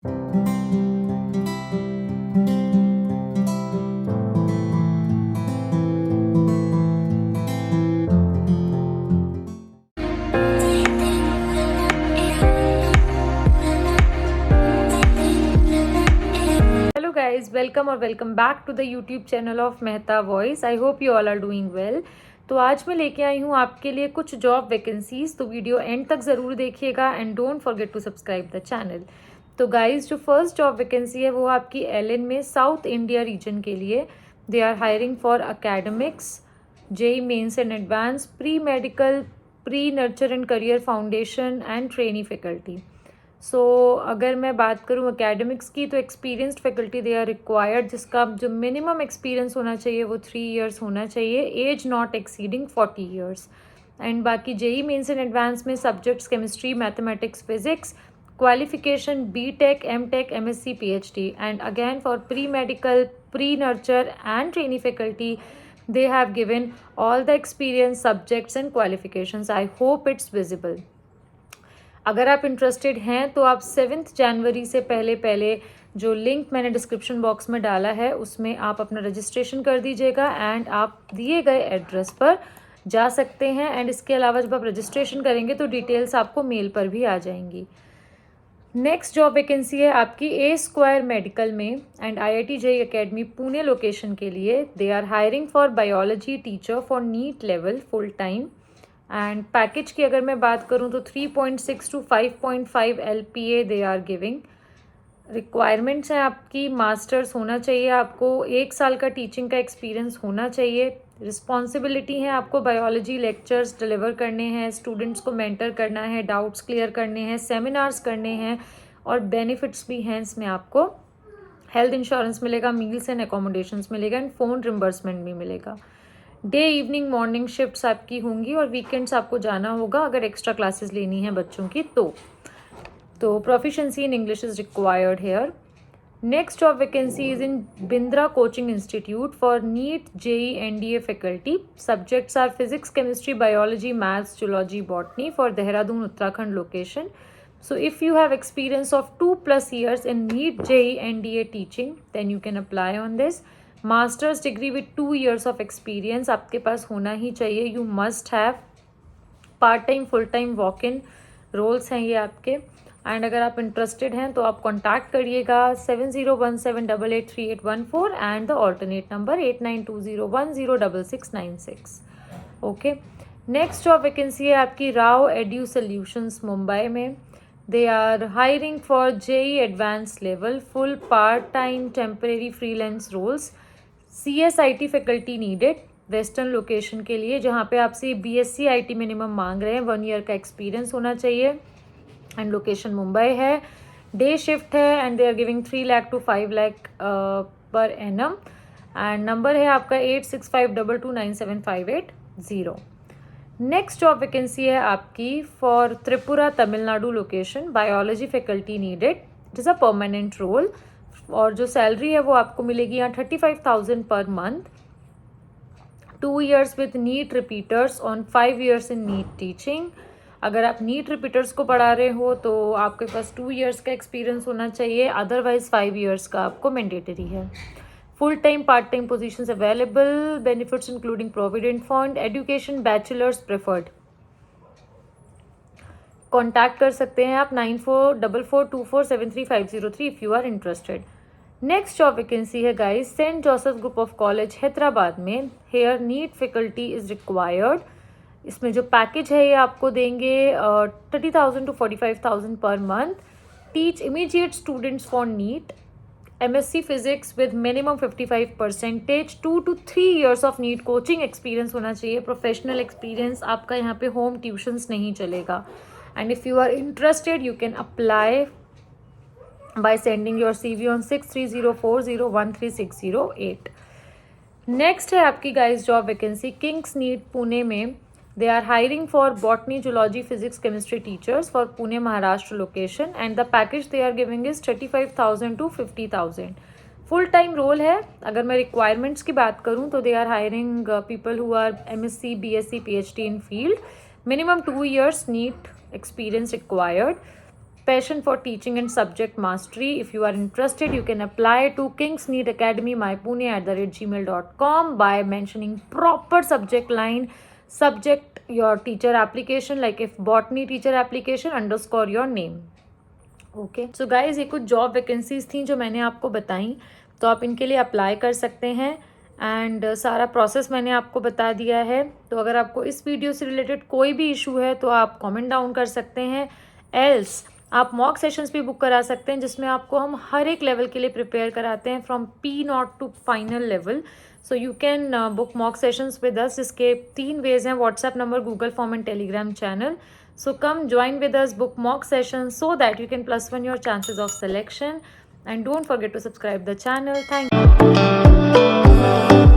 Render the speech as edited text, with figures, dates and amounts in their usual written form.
Hello guys, welcome or welcome back to the YouTube channel of Mehta Voice. I hope you all are doing well. तो आज मैं लेके आई हूँ आपके लिए कुछ जॉब वैकेंसीज, तो वीडियो एंड तक ज़रूर देखिएगा and don't forget to subscribe the channel. तो गाइज जो फर्स्ट जॉब वैकेंसी है वो आपकी एलएन में साउथ इंडिया रीजन के लिए। They are hiring for academics, JEE mains and advance, pre medical, pre nurture and career foundation and trainee faculty. So अगर मैं बात करूँ एकेडमिक्स की, तो experienced faculty they are required, जिसका जो मिनिमम एक्सपीरियंस होना चाहिए वो 3 ईयर्स होना चाहिए, age not exceeding 40 years. And बाकी जेई मेंस एंड एडवांस में subjects chemistry, mathematics, physics, qualification BTech, MTech, MSc, PhD. And again for pre medical, pre nurture and trainee faculty they have given all the experience, subjects and qualifications. I hope it's visible. अगर आप interested हैं तो आप 7 जनवरी से पहले जो link मैंने description box में डाला है उसमें आप अपना रजिस्ट्रेशन कर दीजिएगा एंड आप दिए गए एड्रेस पर जा सकते हैं। एंड इसके अलावा जब आप रजिस्ट्रेशन करेंगे तो डिटेल्स आपको मेल पर भी आ जाएंगी। नेक्स्ट जॉब वैकेंसी है आपकी ए स्क्वायर मेडिकल में and IIT JEE academy Pune location के लिए। They are hiring for biology teacher for NEET level full time. And package की अगर मैं बात करूं तो 3.6 to 5.5 LPA they are giving. Requirements हैं आपकी, मास्टर्स होना चाहिए आपको, 1 साल का टीचिंग का एक्सपीरियंस होना चाहिए। रिस्पॉन्सिबिलिटी है आपको बायोलॉजी लेक्चर्स डिलीवर करने हैं, स्टूडेंट्स को मेंटर करना है, डाउट्स क्लियर करने हैं, सेमिनार्स करने हैं और बेनिफिट्स भी हैं इसमें। आपको हेल्थ इंश्योरेंस मिलेगा, मील्स एंड एकोमोडेशंस मिलेगा एंड फ़ोन रिम्बर्समेंट भी मिलेगा। डे इवनिंग मॉर्निंग शिफ्ट्स आपकी होंगी और वीकेंड्स आपको जाना होगा अगर एक्स्ट्रा क्लासेस लेनी है बच्चों की तो proficiency in English is required here. Next job vacancy is in Bindra coaching institute for NEET JEE NDA faculty. Subjects are physics, chemistry, biology, maths, zoology, botany for Dehradun Uttarakhand location. So if you have experience of 2+ years in NEET JEE NDA teaching, then you can apply on this. Masters degree with 2 years of experience आपके पास होना ही चाहिए, you must have. Part time, full time, walk in roles हैं ये आपके। And अगर आप इंटरेस्टेड हैं तो आप कॉन्टैक्ट करिएगा 7017883814 and the alternate number 8920106696। Okay, next job vacancy है आपकी राव एड्यू सोल्यूशंस मुंबई में। They are hiring for JEE advance level, full part time, temporary, freelance roles. CSIT faculty needed western location के लिए, जहाँ पे आपसे BSc IT मिनिमम मांग रहे हैं, 1 year का एक्सपीरियंस होना चाहिए एंड लोकेशन मुंबई है। डे शिफ्ट है and they are giving 3 lakh to 5 lakh per annum. And number है आपका 8652297580। नेक्स्ट जॉब वैकेंसी है आपकी for Tripura Tamil Nadu location, biology faculty needed, it is a permanent role और जो सैलरी है वो आपको मिलेगी यहाँ 35,000 per month. 2 years with NEET repeaters on 5 years in NEET teaching. अगर आप नीट रिपीटर्स को पढ़ा रहे हो तो आपके पास 2 years का एक्सपीरियंस होना चाहिए, अदरवाइज 5 years का आपको मैंडेटरी है। Full time, part time positions available, benefits including provident fund, education bachelors preferred. Contact कर सकते हैं आप 9444247353 if you are interested. Next job vacancy है guys Saint Joseph group of college Hyderabad में। Here NEET faculty is required. इसमें जो package है ये आपको देंगे 30,000 to 45,000 per month. Teach immediate students for NEET, MSc physics with minimum 55%, 2 to 3 years of NEET coaching experience होना चाहिए, प्रोफेशनल एक्सपीरियंस। आपका यहाँ पे होम ट्यूशन्स नहीं चलेगा। And if you are interested you can apply by sending your CV on 6304013608। Next है आपकी guys job vacancy Kings NEET Pune में। They are hiring for botany, zoology, physics, chemistry teachers for Pune Maharashtra location and the package they are giving is 35,000 to 50,000। Full time role है। अगर मैं requirements की बात करूं तो they are hiring people who are MSc, BSc, PhD in field, minimum 2 years NEET experience required. passion for teaching and subject mastery. If you are interested, you can apply to King's NEET Academy, mypune@gmail.com by mentioning proper subject line, subject your teacher application, like if botany teacher application _ your name. Okay so guys, ये कुछ job vacancies थी जो मैंने आपको बताई, तो आप इनके लिए अप्लाई कर सकते हैं एंड सारा प्रोसेस मैंने आपको बता दिया है। तो अगर आपको इस वीडियो से रिलेटेड कोई भी इशू है तो आप कमेंट डाउन कर सकते हैं, एल्स आप मॉक सेशंस भी बुक करा सकते हैं जिसमें आपको हम हर एक लेवल के लिए प्रिपेयर कराते हैं from P0 to final level. So you can book mock sessions with us. इसके 3 वेज हैं, WhatsApp number, Google form and Telegram channel. So come join with us, book mock sessions so that you can +1 your chances of selection, and don't forget to subscribe the channel. Thank you.